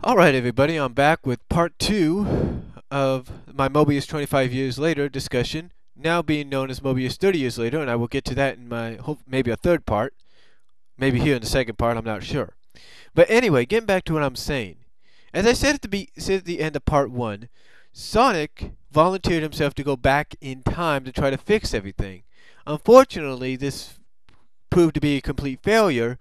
Alright everybody, I'm back with part 2 of my Mobius 25 years later discussion, now being known as Mobius 30 years later, and I will get to that in my maybe a third part, maybe here in the second part, I'm not sure. But anyway, getting back to what I'm saying. As I said at the end of part 1, Sonic volunteered himself to go back in time to try to fix everything. Unfortunately, this proved to be a complete failure,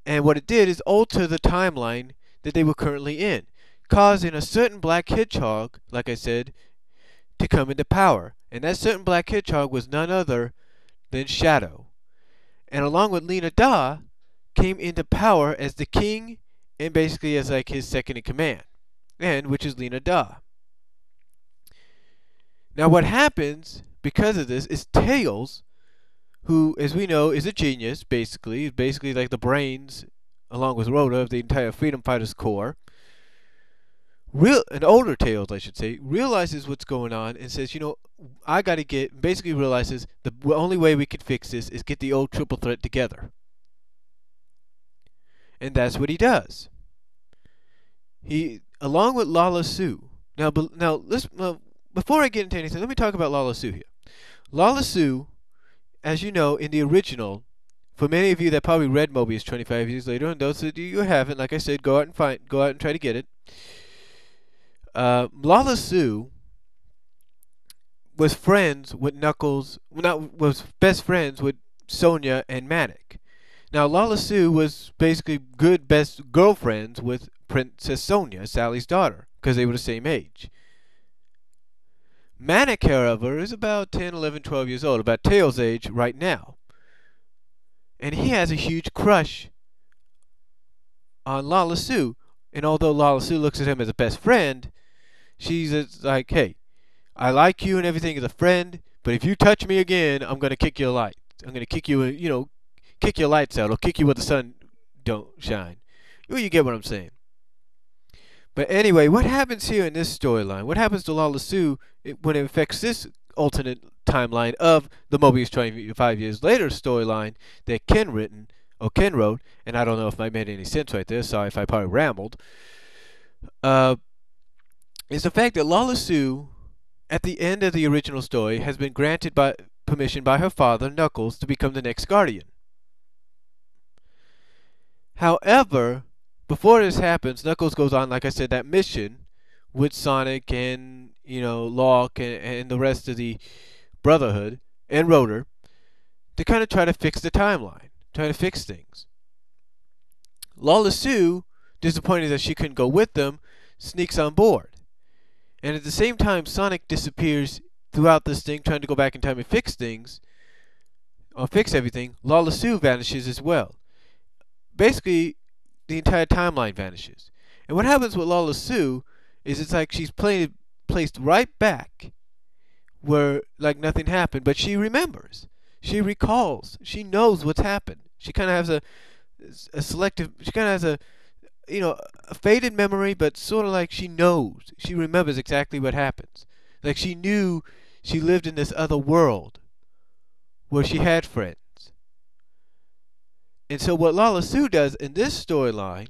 and what it did is alter the timeline that they were currently in, causing a certain black hedgehog, like I said, to come into power. And that certain black hedgehog was none other than Shadow. And along with Lena Da, came into power as the king and basically as like his second in command, and which is Lena Da. Now what happens because of this is Tails, who, as we know, is a genius, basically like the brains, along with Rhoda, of the entire Freedom Fighters Corps. An older Tails, I should say, realizes what's going on and says, I got to basically realizes the only way we could fix this is get the old triple threat together. And that's what he does. He, along with Lara-Su. Now, before I get into anything, let me talk about Lara-Su here. Lara-Su, as you know, in the original, for many of you that probably read Mobius 25 years later, and those of you who haven't, like I said, go out and try to get it. Lara-Su was friends with Knuckles, was best friends with Sonya and Manic. Now, Lara-Su was basically best girlfriends with Princess Sonya, Sally's daughter, because they were the same age. Manic, however, is about 10, 11, 12 years old, about Tails' age right now. And he has a huge crush on Lara-Su. And although Lara-Su looks at him as a best friend, she's like, hey, I like you and everything as a friend, but if you touch me again, I'm going to kick your lights. I'm going to kick you, kick your lights out, or kick you where the sun don't shine. You get what I'm saying. But anyway, what happens here in this storyline? What happens to Lara-Su when it affects this alternate timeline of the Mobius 25 years later storyline that Ken wrote, and I don't know if I made any sense right there, sorry if I probably rambled, is the fact that Lara-Su, at the end of the original story, has been granted permission by her father, Knuckles, to become the next Guardian. However, before this happens, Knuckles goes on, like I said, that mission with Sonic and, Locke and the rest of the Brotherhood and Rotor to kind of try to fix the timeline, try to fix things. Lara-Su, disappointed that she couldn't go with them, sneaks on board. And at the same time, Sonic disappears throughout this thing, trying to go back in time and fix things, or fix everything. Lara-Su vanishes as well. Basically, the entire timeline vanishes. And what happens with Lara-Su is it's like she's placed right back where like nothing happened, but she remembers. She recalls. She knows what's happened. She kind of has a selective, she kind of has a faded memory, but sort of like she knows. She remembers exactly what happens. Like she knew she lived in this other world where she had friends. And so what Lara-Su does in this storyline,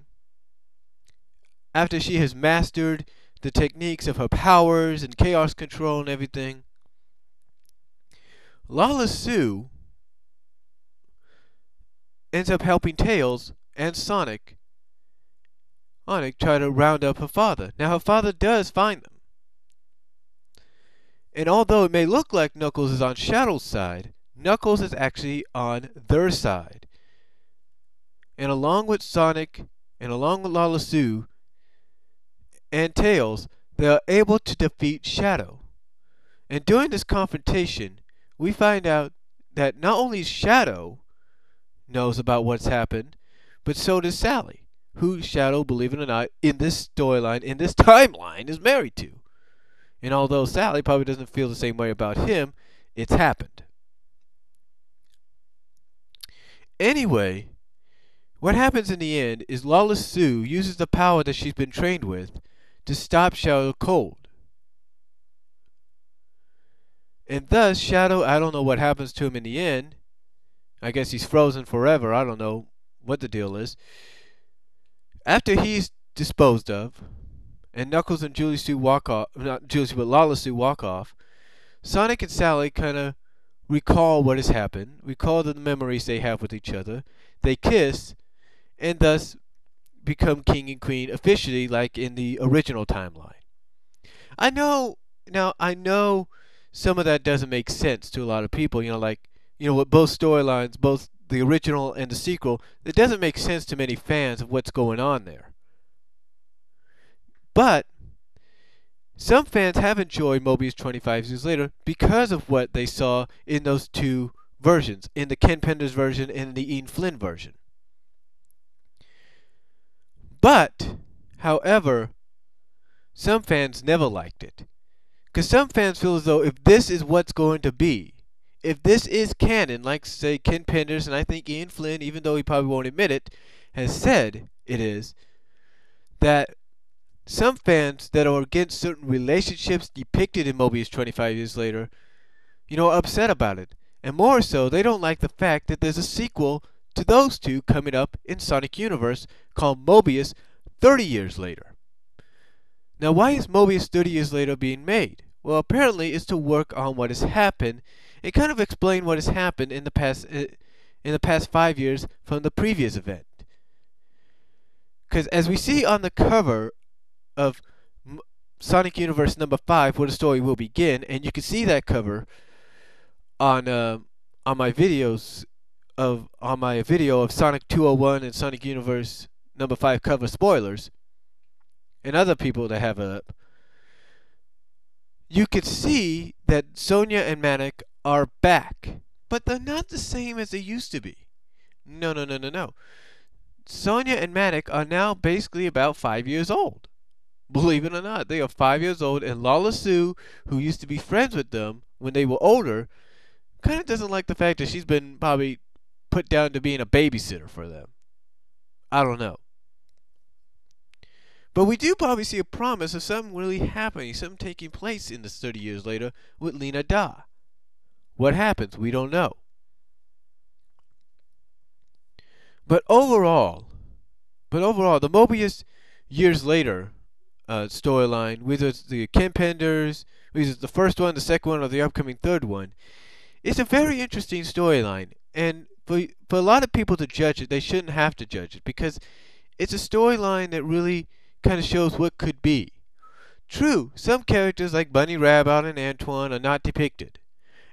after she has mastered the techniques of her powers and chaos control and everything, Lara-Su ends up helping Tails and Sonic try to round up her father. Now her father does find them. And although it may look like Knuckles is on Shadow's side, Knuckles is actually on their side. And along with Sonic, and along with Lara-Su and Tails, they are able to defeat Shadow. And during this confrontation, we find out that not only Shadow knows about what's happened, but so does Sally, who Shadow, believe it or not, in this storyline, in this timeline, is married to. And although Sally probably doesn't feel the same way about him, it's happened. Anyway, what happens in the end is Lara-Su uses the power that she's been trained with to stop Shadow cold. And thus, Shadow, I don't know what happens to him in the end. I guess he's frozen forever. I don't know what the deal is. After he's disposed of, and Knuckles and Julie-Su walk off, not Julie-Su, but Lara-Su walk off, Sonic and Sally kind of recall what has happened, recall the memories they have with each other, they kiss, and thus become king and queen officially like in the original timeline. I know, now I know some of that doesn't make sense to a lot of people, with both storylines, both the original and the sequel, it doesn't make sense to many fans of what's going on there. But some fans have enjoyed Mobius 25 years later because of what they saw in those two versions, in the Ken Penders version and the Ian Flynn version. But, however, some fans never liked it. Because some fans feel as though if this is what's going to be, if this is canon, like, say, Ken Penders, and I think Ian Flynn, even though he probably won't admit it, has said it is, that some fans that are against certain relationships depicted in Mobius 25 years later, are upset about it. And more so, they don't like the fact that there's a sequel to those two coming up in Sonic Universe called Mobius 30 years later. Now, why is Mobius 30 years later being made? Well, apparently it's to work on what has happened and kind of explain what has happened in the past 5 years from the previous event. Because as we see on the cover of Sonic Universe number 5, where the story will begin, and you can see that cover on my video of Sonic 201 and Sonic Universe number 5 cover spoilers, and other people that have it up. You could see that Sonia and Manic are back, but they're not the same as they used to be. No. Sonia and Manic are now basically about 5 years old. Believe it or not, they are 5 years old, and Lara-Su, who used to be friends with them when they were older, kind of doesn't like the fact that she's been probably put down to being a babysitter for them. I don't know. But we do probably see a promise of something really happening, something taking place in this 30 years later with Lena Da. What happens? We don't know. But overall, the Mobius years later storyline, whether it's the Ken Penders, whether it's the first one, the second one, or the upcoming third one, it's a very interesting storyline. And for a lot of people to judge it, they shouldn't have to judge it, because it's a storyline that really kind of shows what could be. True, some characters like Bunny Rabbit and Antoine are not depicted.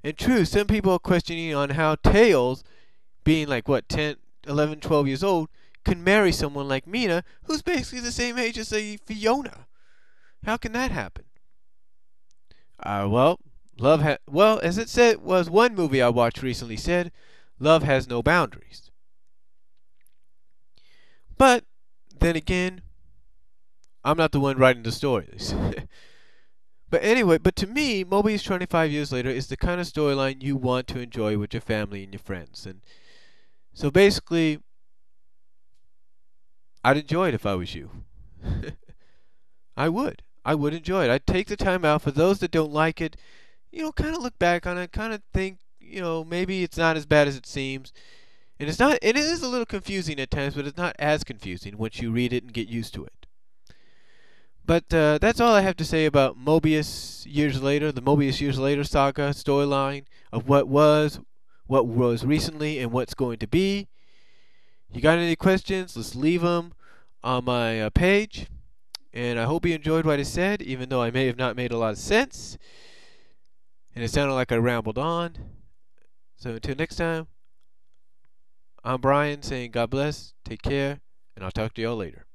And true, some people are questioning on how Tails, being like, 10, 11, 12 years old, can marry someone like Mina, who's basically the same age as, say, Fiona. How can that happen? Well, as it said, was one movie I watched recently said, love has no boundaries. But, then again, I'm not the one writing the stories. But anyway, to me, Mobius 25 years later is the kind of storyline you want to enjoy with your family and your friends. And so basically, I'd enjoy it if I was you. I would enjoy it. I'd take the time out. For those that don't like it, kind of look back on it, kind of think, maybe it's not as bad as it seems. And it is a little confusing at times, but it's not as confusing once you read it and get used to it. But that's all I have to say about Mobius years later, the Mobius years later saga storyline of what was recently, and what's going to be. You got any questions? Let's leave them on my page. And I hope you enjoyed what I said, even though I may have not made a lot of sense. And it sounded like I rambled on. So until next time, I'm Brian saying God bless, take care, and I'll talk to y'all later.